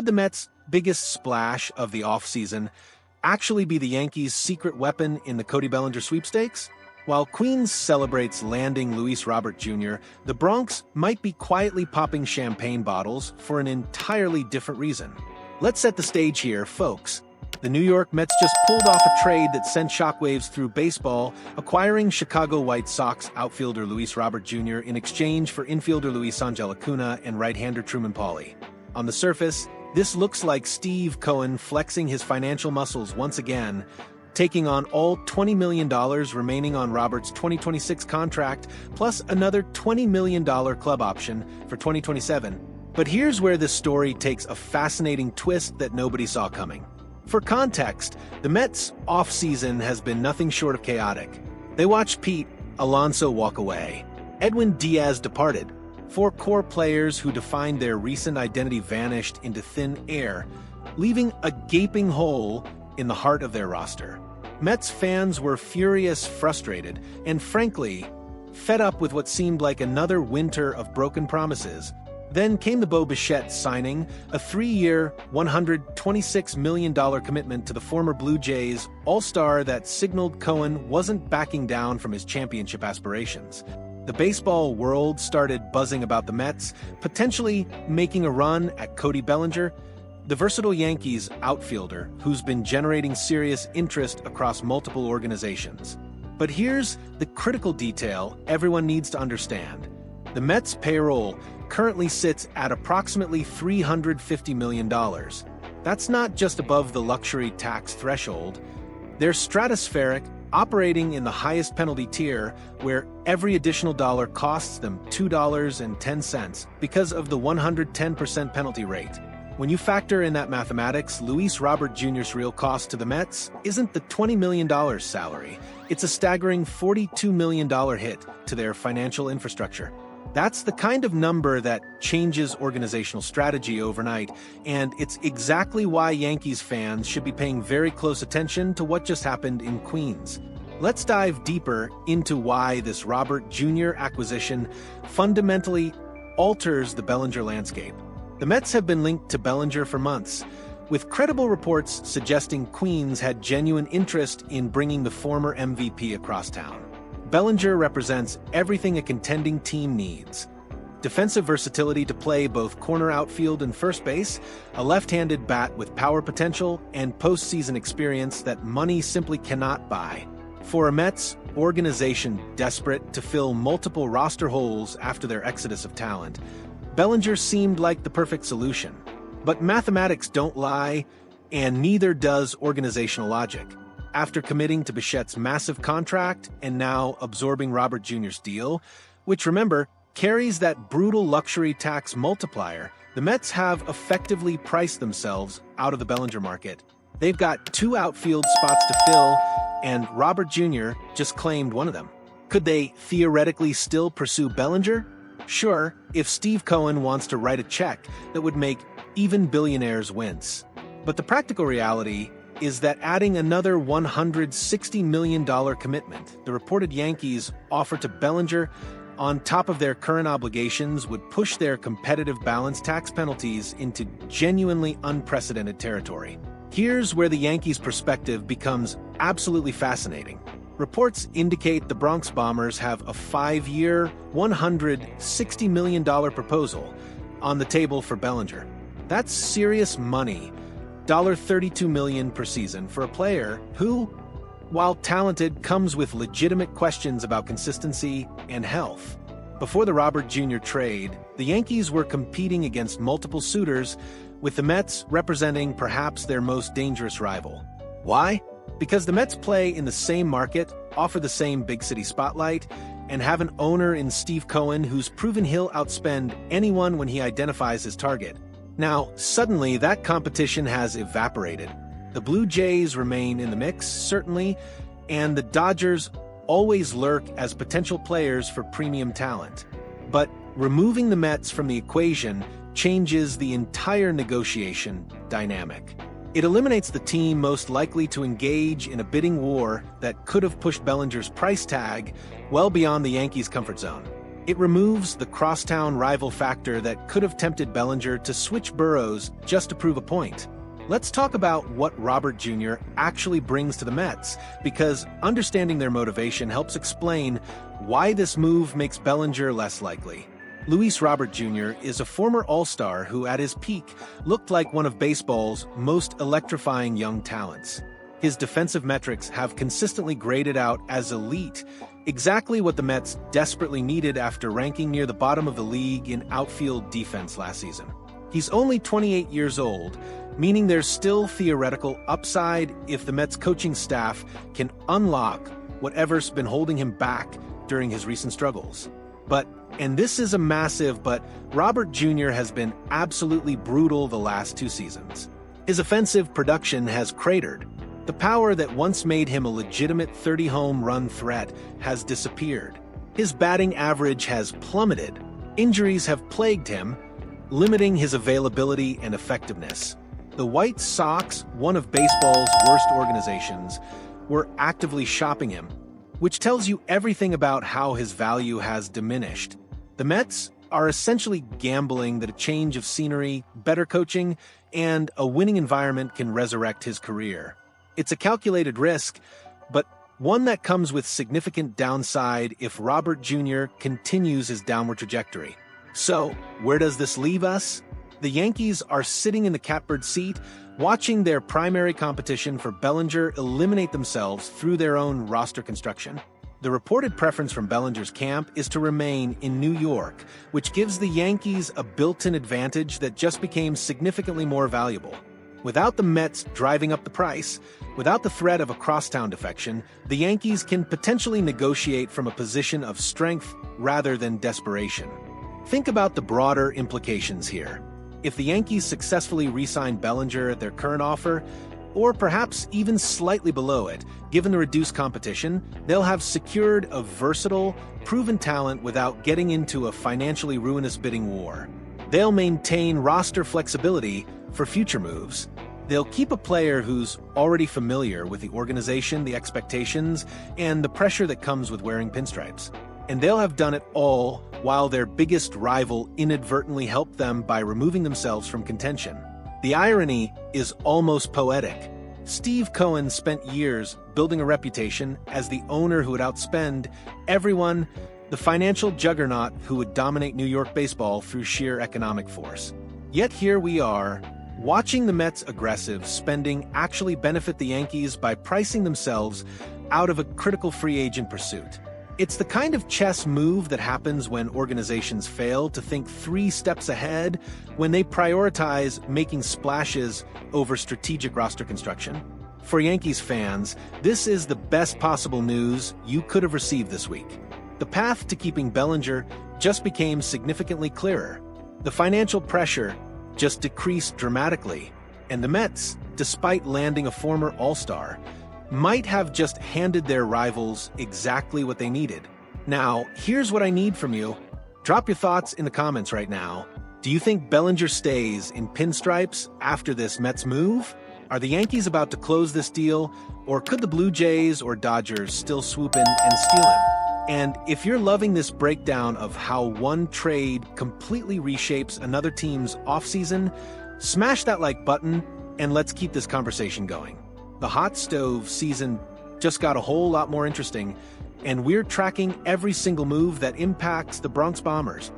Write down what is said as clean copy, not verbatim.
Could the Mets' biggest splash of the offseason actually be the Yankees' secret weapon in the Cody Bellinger sweepstakes? While Queens celebrates landing Luis Robert Jr., the Bronx might be quietly popping champagne bottles for an entirely different reason. Let's set the stage here, folks. The New York Mets just pulled off a trade that sent shockwaves through baseball, acquiring Chicago White Sox outfielder Luis Robert Jr. in exchange for infielder Luis Angel Acuna and right-hander Truman Pauly. On the surface, this looks like Steve Cohen flexing his financial muscles once again, taking on all $20 million remaining on Robert's 2026 contract, plus another $20 million club option for 2027. But here's where this story takes a fascinating twist that nobody saw coming. For context, the Mets' offseason has been nothing short of chaotic. They watched Pete Alonso walk away. Edwin Diaz departed. 4 core players who defined their recent identity vanished into thin air, leaving a gaping hole in the heart of their roster. Mets fans were furious, frustrated, and frankly, fed up with what seemed like another winter of broken promises. Then came the Bo Bichette signing, a 3-year, $126 million commitment to the former Blue Jays all-star that signaled Cohen wasn't backing down from his championship aspirations. The baseball world started buzzing about the Mets, potentially making a run at Cody Bellinger, the versatile Yankees outfielder who's been generating serious interest across multiple organizations. But here's the critical detail everyone needs to understand. The Mets' payroll currently sits at approximately $350 million. That's not just above the luxury tax threshold. They're stratospheric, operating in the highest penalty tier, where every additional dollar costs them $2.10 because of the 110% penalty rate. When you factor in that mathematics, Luis Robert Jr.'s real cost to the Mets isn't the $20 million salary. It's a staggering $42 million hit to their financial infrastructure. That's the kind of number that changes organizational strategy overnight, and it's exactly why Yankees fans should be paying very close attention to what just happened in Queens. Let's dive deeper into why this Robert Jr. acquisition fundamentally alters the Bellinger landscape. The Mets have been linked to Bellinger for months, with credible reports suggesting Queens had genuine interest in bringing the former MVP across town. Bellinger represents everything a contending team needs: defensive versatility to play both corner outfield and first base, a left-handed bat with power potential, and postseason experience that money simply cannot buy. For a Mets organization desperate to fill multiple roster holes after their exodus of talent, Bellinger seemed like the perfect solution. But mathematics don't lie, and neither does organizational logic. After committing to Bichette's massive contract and now absorbing Robert Jr.'s deal, which, remember, carries that brutal luxury tax multiplier, the Mets have effectively priced themselves out of the Bellinger market. They've got 2 outfield spots to fill, and Robert Jr. just claimed one of them. Could they theoretically still pursue Bellinger? Sure, if Steve Cohen wants to write a check that would make even billionaires wince. But the practical reality is that adding another $160 million commitment the reported Yankees offer to Bellinger on top of their current obligations would push their competitive balance tax penalties into genuinely unprecedented territory. Here's where the Yankees' perspective becomes absolutely fascinating. Reports indicate the Bronx Bombers have a 5-year, $160 million proposal on the table for Bellinger. That's serious money. $32 million per season for a player who, while talented, comes with legitimate questions about consistency and health. Before the Robert Jr. trade, the Yankees were competing against multiple suitors, with the Mets representing perhaps their most dangerous rival. Why? Because the Mets play in the same market, offer the same big city spotlight, and have an owner in Steve Cohen who's proven he'll outspend anyone when he identifies his target. Now, suddenly, that competition has evaporated. The Blue Jays remain in the mix, certainly, and the Dodgers always lurk as potential players for premium talent. But removing the Mets from the equation changes the entire negotiation dynamic. It eliminates the team most likely to engage in a bidding war that could have pushed Bellinger's price tag well beyond the Yankees' comfort zone. It removes the crosstown rival factor that could have tempted Bellinger to switch boroughs just to prove a point. Let's talk about what Robert Jr. actually brings to the Mets, because understanding their motivation helps explain why this move makes Bellinger less likely. Luis Robert Jr. is a former All-Star who, at his peak, looked like one of baseball's most electrifying young talents. His defensive metrics have consistently graded out as elite, exactly what the Mets desperately needed after ranking near the bottom of the league in outfield defense last season. He's only 28 years old, meaning there's still theoretical upside if the Mets coaching staff can unlock whatever's been holding him back during his recent struggles. And this is a massive, but Robert Jr. has been absolutely brutal the last 2 seasons. His offensive production has cratered. The power that once made him a legitimate 30-home run threat has disappeared. His batting average has plummeted. Injuries have plagued him, limiting his availability and effectiveness. The White Sox, one of baseball's worst organizations, were actively shopping him, which tells you everything about how his value has diminished. The Mets are essentially gambling that a change of scenery, better coaching, and a winning environment can resurrect his career. It's a calculated risk, but one that comes with significant downside if Robert Jr. continues his downward trajectory. So, where does this leave us? The Yankees are sitting in the catbird seat, watching their primary competition for Bellinger eliminate themselves through their own roster construction. The reported preference from Bellinger's camp is to remain in New York, which gives the Yankees a built-in advantage that just became significantly more valuable. Without the Mets driving up the price, without the threat of a crosstown defection, the Yankees can potentially negotiate from a position of strength rather than desperation. Think about the broader implications here. If the Yankees successfully re-sign Bellinger at their current offer, or perhaps even slightly below it, given the reduced competition, they'll have secured a versatile, proven talent without getting into a financially ruinous bidding war. They'll maintain roster flexibility for future moves. They'll keep a player who's already familiar with the organization, the expectations, and the pressure that comes with wearing pinstripes. And they'll have done it all while their biggest rival inadvertently helped them by removing themselves from contention. The irony is almost poetic. Steve Cohen spent years building a reputation as the owner who would outspend everyone, the financial juggernaut who would dominate New York baseball through sheer economic force. Yet here we are, watching the Mets' aggressive spending actually benefit the Yankees by pricing themselves out of a critical free agent pursuit. It's the kind of chess move that happens when organizations fail to think 3 steps ahead, when they prioritize making splashes over strategic roster construction. For Yankees fans, this is the best possible news you could have received this week. The path to keeping Bellinger just became significantly clearer. The financial pressure just decreased dramatically, and the Mets, despite landing a former All-Star, might have just handed their rivals exactly what they needed. Now, here's what I need from you. Drop your thoughts in the comments right now. Do you think Bellinger stays in pinstripes after this Mets move? Are the Yankees about to close this deal, or could the Blue Jays or Dodgers still swoop in and steal him? And if you're loving this breakdown of how one trade completely reshapes another team's offseason, smash that like button and let's keep this conversation going. The hot stove season just got a whole lot more interesting, and we're tracking every single move that impacts the Bronx Bombers.